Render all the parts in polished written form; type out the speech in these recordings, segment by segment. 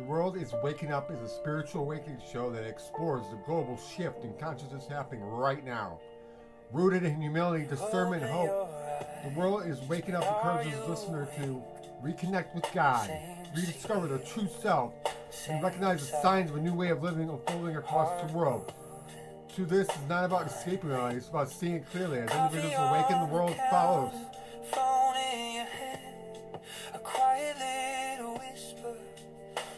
The World is Waking Up is a spiritual awakening show that explores the global shift in consciousness happening right now. Rooted in humility, discernment, and hope, The World is Waking Up encourages the listener to reconnect with God, rediscover their true self, and recognize the signs of a new way of living unfolding across the world. To this is not about escaping reality, it's about seeing it clearly. As individuals awaken, the world follows. Phone in your hand, a quiet little whisper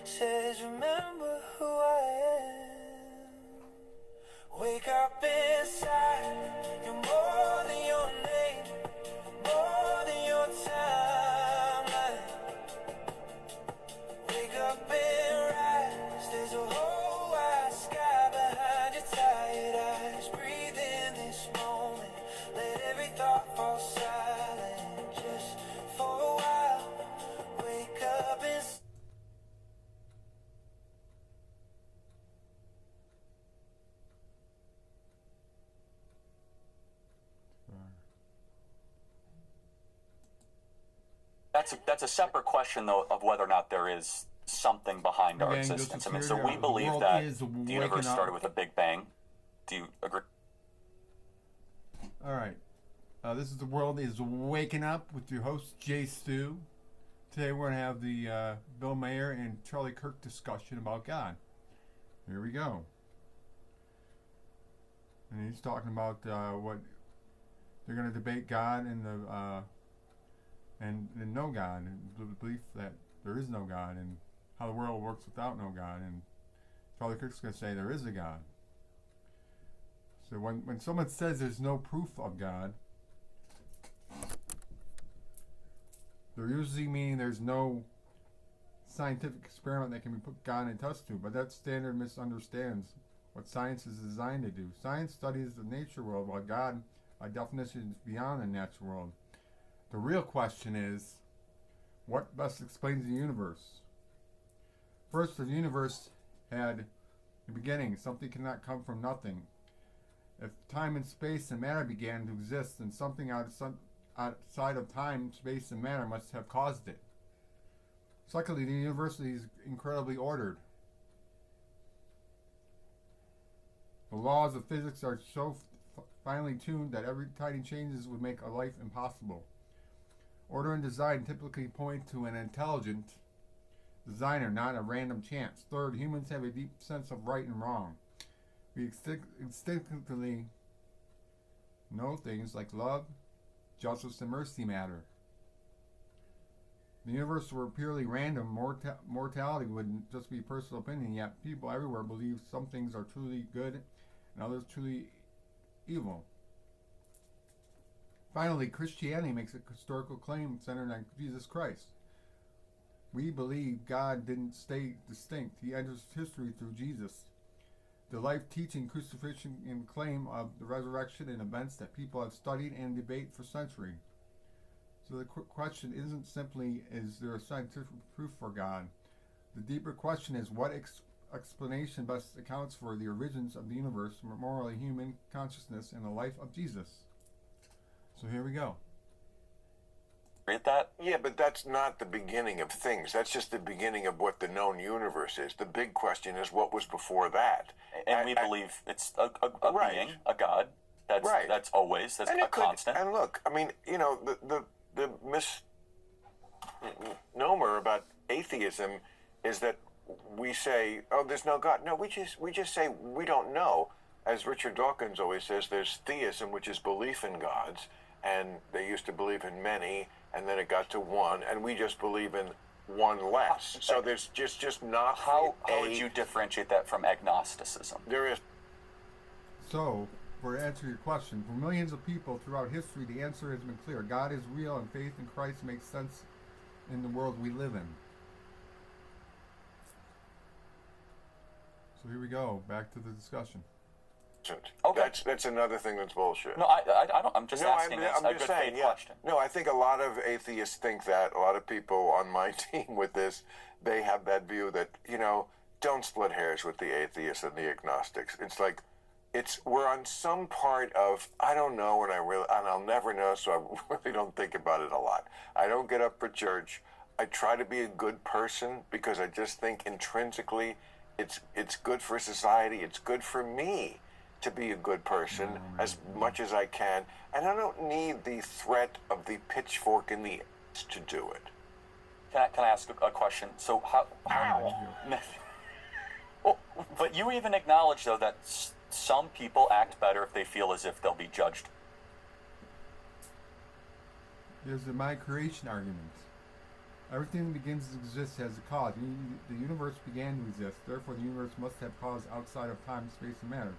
says, remember who I am. Wake up inside, you're more than your name, more than your timeline. Wake up and rise, there's a whole wide sky behind your tired eyes. Breathe in this moment, let every thought fall silent just for a while. Wake up and That's a separate question, though, of whether or not there is something behind our existence. I mean, so we believe that the universe started with a Big Bang. Do you agree? All right. This is The World is Waking Up with your host, Jay Stu. Today we're going to have the Bill Maher and Charlie Kirk discussion about God. Here we go. And he's talking about what they're going to debate God and and no God, and the belief that there is no God, and how the world works without no God. And Charlie Kirk's going to say there is a God. So when someone says there's no proof of God, they're usually meaning there's no scientific experiment that can be put God in touch to, but that standard misunderstands what science is designed to do. Science studies the nature world, while God, by definition, is beyond the natural world. The real question is, what best explains the universe? First, the universe had a beginning. Something cannot come from nothing. If time and space and matter began to exist, then something outside of time, space, and matter must have caused it. Secondly, the universe is incredibly ordered. The laws of physics are so finely tuned that every tiny changes would make a life impossible. Order and design typically point to an intelligent designer, not a random chance. Third, humans have a deep sense of right and wrong. We instinctively know things like love, justice, and mercy matter. If the universe were purely random, mortality would just be personal opinion, yet people everywhere believe some things are truly good and others truly evil. Finally, Christianity makes a historical claim centered on Jesus Christ. We believe God didn't stay distinct. He enters history through Jesus. The life, teaching, crucifixion, and claim of the resurrection and events that people have studied and debate for centuries. So the question isn't simply, is there a scientific proof for God? The deeper question is, what explanation best accounts for the origins of the universe, morally human consciousness, and the life of Jesus? So here we go. Read that? Yeah, but that's not the beginning of things. That's just the beginning of what the known universe is. The big question is, what was before that? And we believe it's a right. being, a God. That's right. That's always, that's a constant. And look, I mean, you know, the misnomer about atheism is that we say, oh, there's no God. No, we just say we don't know. As Richard Dawkins always says, there's theism, which is belief in gods, and they used to believe in many, and then it got to one, and we just believe in one less. So there's just not how would you differentiate that from agnosticism? There is. So, for to answer your question, for millions of people throughout history, the answer has been clear. God is real, and faith in Christ makes sense in the world we live in. So here we go, back to the discussion. Okay. That's another thing that's bullshit. No, I don't. I'm just asking. I'm a just good saying, faith question. No, I think a lot of atheists think that. A lot of people on my team with this, they have that view that, you know, don't split hairs with the atheists and the agnostics. It's like, we're on some part of, I don't know, and I'll never know, so I really don't think about it a lot. I don't get up for church. I try to be a good person because I just think intrinsically it's good for society. It's good for me to be a good person as much as I can. And I don't need the threat of the pitchfork in the ass to do it. Can I ask a question? So how well, but you even acknowledge, though, that some people act better if they feel as if they'll be judged. There's the my creation argument. Everything that begins to exist has a cause. The universe began to exist. Therefore, the universe must have cause outside of time, space, and matter.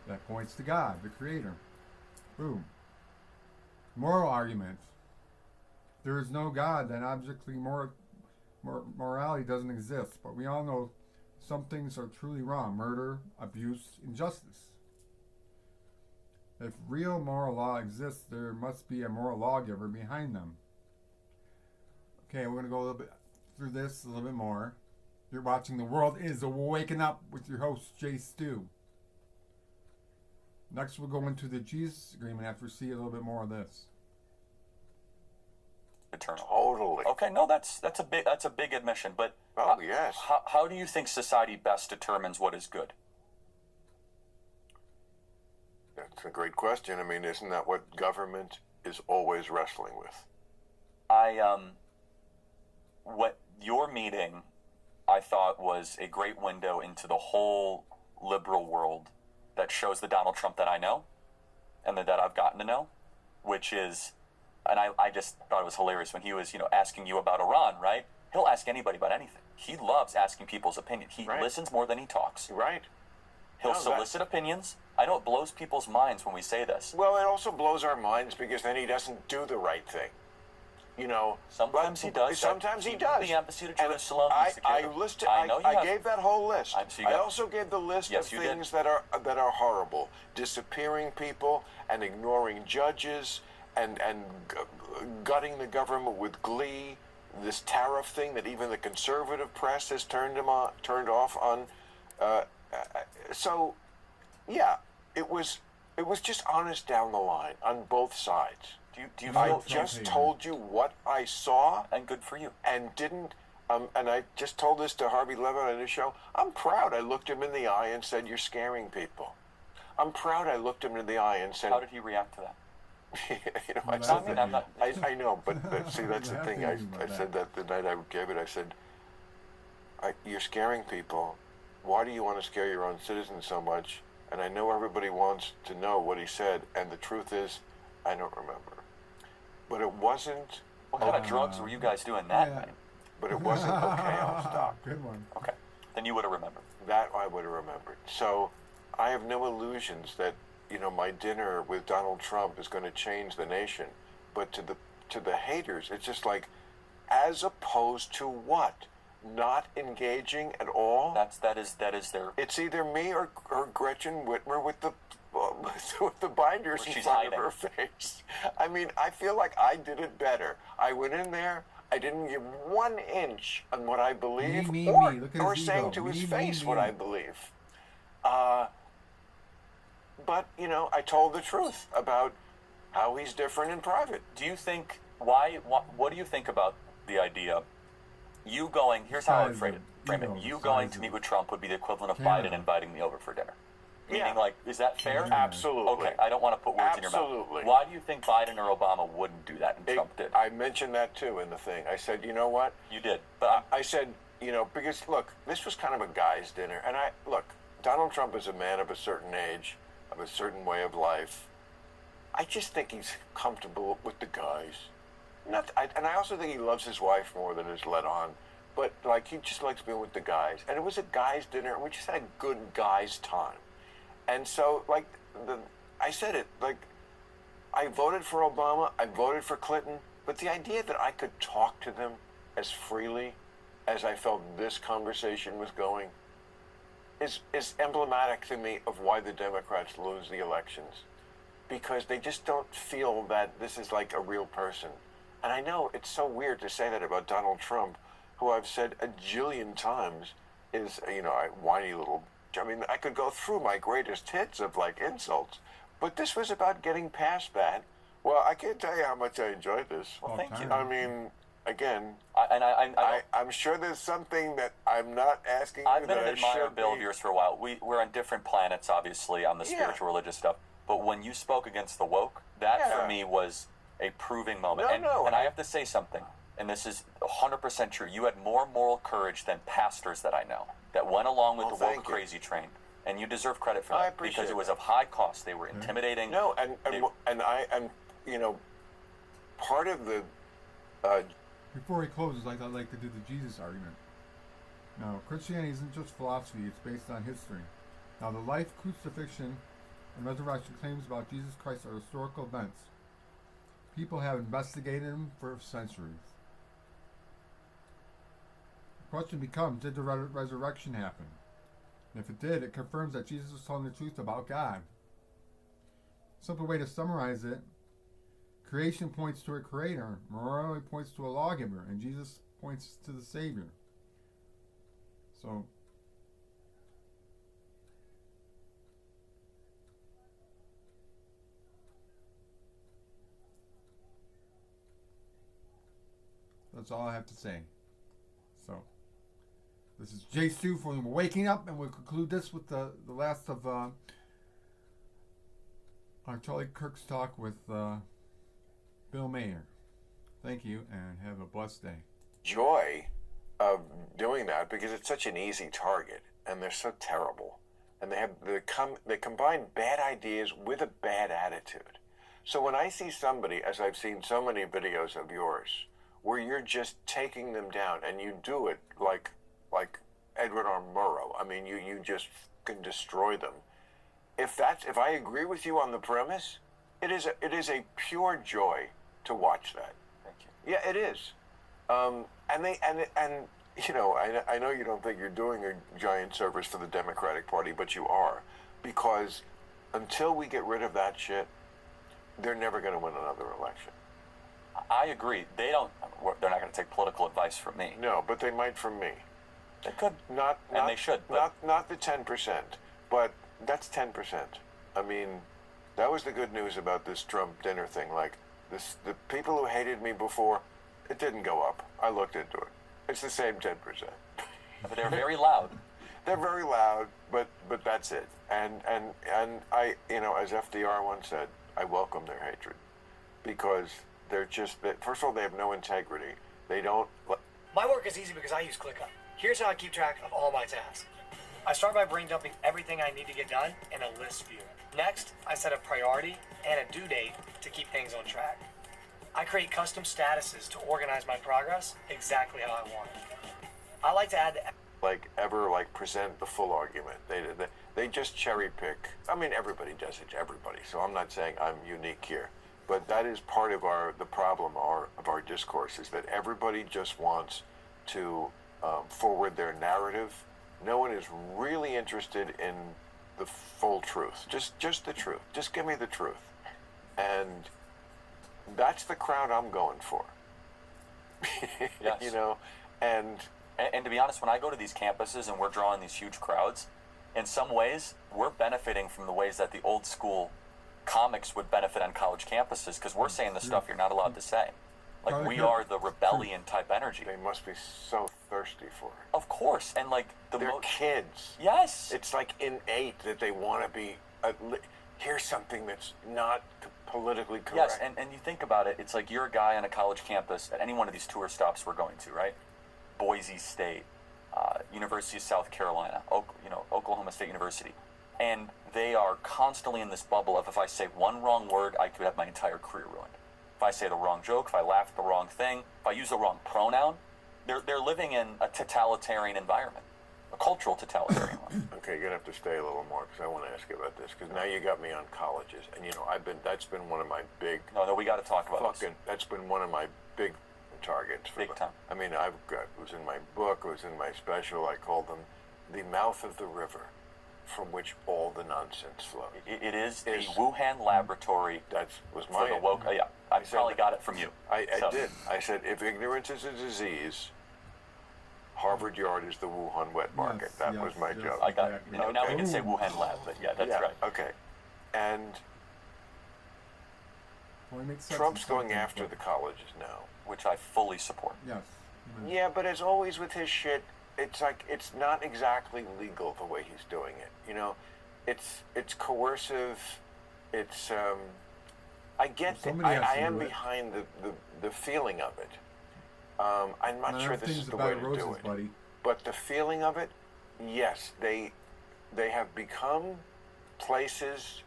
That points to God, the Creator. Boom. Moral argument. If there is no God, then objectively morality doesn't exist. But we all know some things are truly wrong. Murder, abuse, injustice. If real moral law exists, there must be a moral lawgiver behind them. Okay, we're going to go a little bit through this a little bit more. You're watching The World is Waking Up with your host, Jay Stu. Next, we'll go into the Jesus agreement after we see a little bit more of this. Eternal. Totally. Okay, no, that's a big admission. But yes. How do you think society best determines what is good? That's a great question. I mean, isn't that what government is always wrestling with? What your meeting, I thought, was a great window into the whole liberal world that shows the Donald Trump that I know and that I've gotten to know, which is, and I just thought it was hilarious when he was, asking you about Iran, right? He'll ask anybody about anything. He loves asking people's opinion. He listens more than he talks. Right. He'll solicit opinions. I know it blows people's minds when we say this. Well, it also blows our minds because then he doesn't do the right thing. Sometimes he does. Sometimes he does. The embassy to Jerusalem. I gave that whole list. I also gave the list of you things that are horrible: disappearing people and ignoring judges and gutting the government with glee. This tariff thing that even the conservative press has turned off on. So, yeah, it was just honest down the line on both sides. Do you I just told you what I saw, and good for you. And didn't. And I just told this to Harvey Levin on his show. I'm proud. I looked him in the eye and said, "You're scaring people." I'm proud. I looked him in the eye and said. How did he react to that? I know, but see, that's the thing. I said that the night I gave it. I said, "You're scaring people. Why do you want to scare your own citizens so much?" And I know everybody wants to know what he said. And the truth is, I don't remember. But it wasn't. What kind of drugs were you guys doing that night? But it wasn't. Okay, I'll stop. Good one. Okay, then you would have remembered. That I would have remembered. So I have no illusions that my dinner with Donald Trump is going to change the nation. But to the haters, it's just like, as opposed to what? Not engaging at all. That is their. It's either me or Gretchen Whitmer with the binders in front of her face. I mean, I feel like I did it better. I went in there. I didn't give 1 inch on what I believe, or saying to his face what I believe. But I told the truth about how he's different in private. Do you think what do you think about the idea? You going, here's how I would frame it. You going to meet with Trump would be the equivalent of Biden inviting me over for dinner. Meaning, is that fair? Absolutely. Okay, I don't want to put words in your mouth. Absolutely. Why do you think Biden or Obama wouldn't do that and Trump did? I mentioned that too in the thing. I said, you know what? You did. But I said, because look, this was kind of a guy's dinner. And Donald Trump is a man of a certain age, of a certain way of life. I just think he's comfortable with the guys. And I also think he loves his wife more than is let on. But he just likes being with the guys. And it was a guy's dinner, and we just had a good guy's time. And so, I said it, I voted for Obama, I voted for Clinton, but the idea that I could talk to them as freely as I felt this conversation was going is emblematic to me of why the Democrats lose the elections. Because they just don't feel that this is like a real person. And I know it's so weird to say that about Donald Trump, who I've said a jillion times is, a whiny little... I mean, I could go through my greatest hits of insults, but this was about getting past that. Well, I can't tell you how much I enjoyed this. Well, thank you. I mean, again, I I'm sure there's something that I'm not asking you I've been that an I admirer should Bill be. of yours for a while. We're on different planets, obviously, on the Yeah. spiritual religious stuff. But when you spoke against the woke, that Yeah. for me was a proving moment. No, and I have to say something, and this is 100% true. You had more moral courage than pastors that I know that went along with Well, the woke thank you. crazy train. And you deserve credit for I that appreciate because it was that. of high cost. They were intimidating. No, They- and I am, part of the Before he closes, I'd like to do the Jesus argument. Now, Christianity isn't just philosophy, it's based on history. Now, the life, crucifixion, and resurrection claims about Jesus Christ are historical events. People have investigated them for centuries. The question becomes, did the resurrection happen? And if it did, it confirms that Jesus was telling the truth about God. A simple way to summarize it: creation points to a creator, morality points to a lawgiver, and Jesus points to the Savior. So, that's all I have to say. So, this is Jay Stu from Waking Up, and we'll conclude this with the last of our Charlie Kirk's talk with Bill Maher. Thank you, and have a blessed day. joy of doing that because it's such an easy target, and they're so terrible, and they combine bad ideas with a bad attitude. So when I see somebody, as I've seen so many videos of yours, where you're just taking them down, and you do it like Edward R. Murrow. I mean, you just can destroy them. If I agree with you on the premise, it is a pure joy to watch that. Thank you. Yeah, it is. And I know you don't think you're doing a giant service for the Democratic Party, but you are, because until we get rid of that shit, they're never going to win another election. I agree. They're not going to take political advice from me. No, but they might from me. They could. And they should. But Not the 10%, but that's 10%. I mean, that was the good news about this Trump dinner thing. Like, the people who hated me before, it didn't go up. I looked into it. It's the same 10%. but they're very loud. They're very loud, but that's it. And I, as FDR once said, I welcome their hatred, because they're just, first of all, they have no integrity. They don't. My work is easy because I use ClickUp. Here's how I keep track of all my tasks. I start by brain dumping everything I need to get done in a list view. Next, I set a priority and a due date to keep things on track. I create custom statuses to organize my progress exactly how I want it. I like to add the Present the full argument. They just cherry pick. I mean, everybody does it to everybody, so I'm not saying I'm unique here. But that is part of the problem of our discourse, is that everybody just wants to forward their narrative. No one is really interested in the full truth. Just the truth. Just give me the truth. And that's the crowd I'm going for. Yes. And to be honest, when I go to these campuses and we're drawing these huge crowds, in some ways, we're benefiting from the ways that the old school comics would benefit on college campuses, because we're saying the stuff you're not allowed to say. Like, Charlie we Kirk. are the rebellion type energy. they must be so thirsty for it. Of course. And like They're kids. Yes. It's like innate that they want to be. Here's something that's not politically correct. Yes, and you think about it, it's like you're a guy on a college campus at any one of these tour stops we're going to, right? Boise State, University of South Carolina, Oklahoma State University. And they are constantly in this bubble of, if I say one wrong word, I could have my entire career ruined. If I say the wrong joke, if I laugh at the wrong thing, if I use the wrong pronoun, they're living in a totalitarian environment, a cultural totalitarian one. Okay, you're gonna have to stay a little more because I want to ask you about this, because now you got me on colleges, and that's been one of my big No, we got to talk about this. that's been one of my big targets. Big time. I mean, it was in my book, it was in my special. I called them the mouth of the river from which all the nonsense flows. It is the Wuhan laboratory Was for my the woke. Yeah, I probably got it from you. I did. I said, if ignorance is a disease, Harvard Yard is the Wuhan wet market. Yes, that was my yes, joke. I got it. exactly. Now we can say Wuhan lab, but yeah, that's right. Okay. And Well, he makes sense Trump's in some going things, after but- the colleges now. which I fully support. Yes. Yeah, but as always with his shit, it's like it's not exactly legal the way he's doing it. You know, it's coercive. It's I get Well, that. somebody has I to am do it. behind the feeling of it. I'm not sure this is the way to roses, do it. buddy. But the feeling of it, yes, they have become places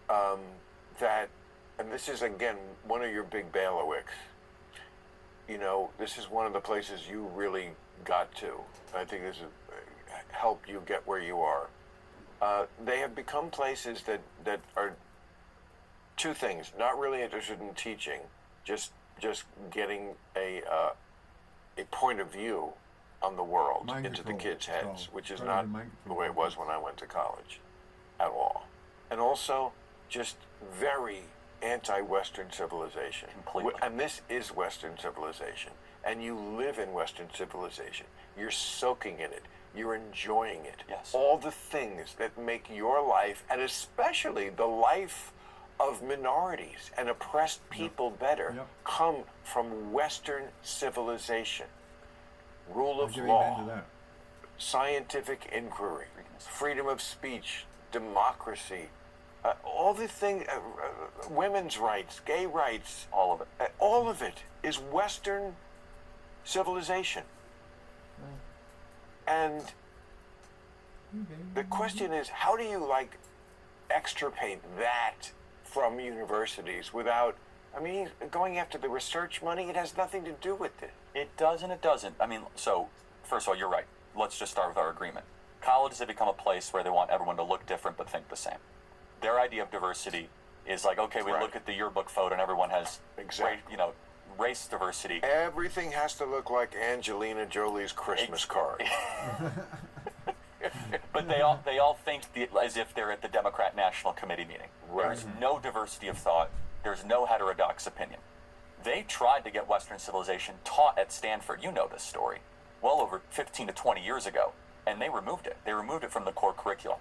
that, and this is again one of your big bailiwicks. You know, this is one of the places you really got to. I think this has helped you get where you are. They have become places that are two things: not really interested in teaching, just getting a point of view on the world Mind into the control, kids' heads, so which is better not than mind the control way it for was kids. when I went to college at all. And also just very anti-Western civilization. Completely. And this is Western civilization. And you live in Western civilization. You're soaking in it. You're enjoying it. Yes. All the things that make your life, and especially the life of minorities and oppressed people better, Yep. come from Western civilization. Rule I'll of give amen to law, that. scientific inquiry, freedom of speech, democracy, all the things, women's rights, gay rights, All of it. all of it is Western civilization. And the question is, how do you extirpate that from universities without, I mean, going after the research money? It has nothing to do with it. It does and it doesn't. I mean, so, first of all, you're right. Let's just start with our agreement. Colleges have become a place where they want everyone to look different but think the same. Their idea of diversity is like, okay, we Right. look at the yearbook photo and everyone has, Exactly. race diversity. Everything has to look like Angelina Jolie's Christmas card. But they all think as if they're at the Democrat National Committee meeting. Right. There's no diversity of thought. There's no heterodox opinion. They tried to get Western civilization taught at Stanford. You know this story. Well over 15 to 20 years ago. And they removed it. They removed it from the core curriculum.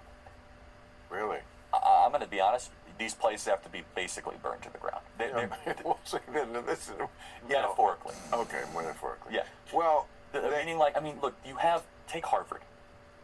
Really? I'm going to be honest. These places have to be basically burned to the ground. They're We'll say that this is, metaphorically. Okay, metaphorically. Yeah. Well, Meaning, look, take Harvard.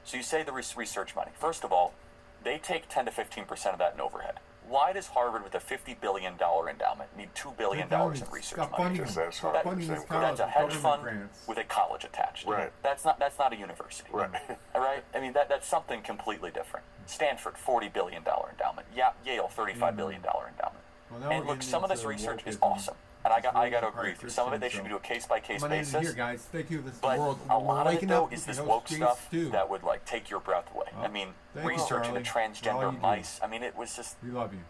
So you say the research money. First of all, they take 10 to 15% of that in overhead. Why does Harvard, with a $50 billion endowment, need $2 billion in research Got money? funding. Just that's Got hard. funding this Same college That's a with hedge government fund grants. with a college attached. Right. That's not a university. Right. All right. I mean that's something completely different. Stanford, $40 billion endowment. Yeah, Yale, $35 billion endowment. Well, now And we're look, getting some of this into research is wokeism. awesome, and I got to All agree right, with you. Some of it they Christian, should do a case by case I'm gonna end it basis. here, guys. Thank you. This is But the world. a We're lot of it, waking though, up is with this the woke Space stuff Stew. that would take your breath away. Well, I mean, thank you, research into Charlie, for all you transgender do. mice. I mean, it was just We love you.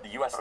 the U.S.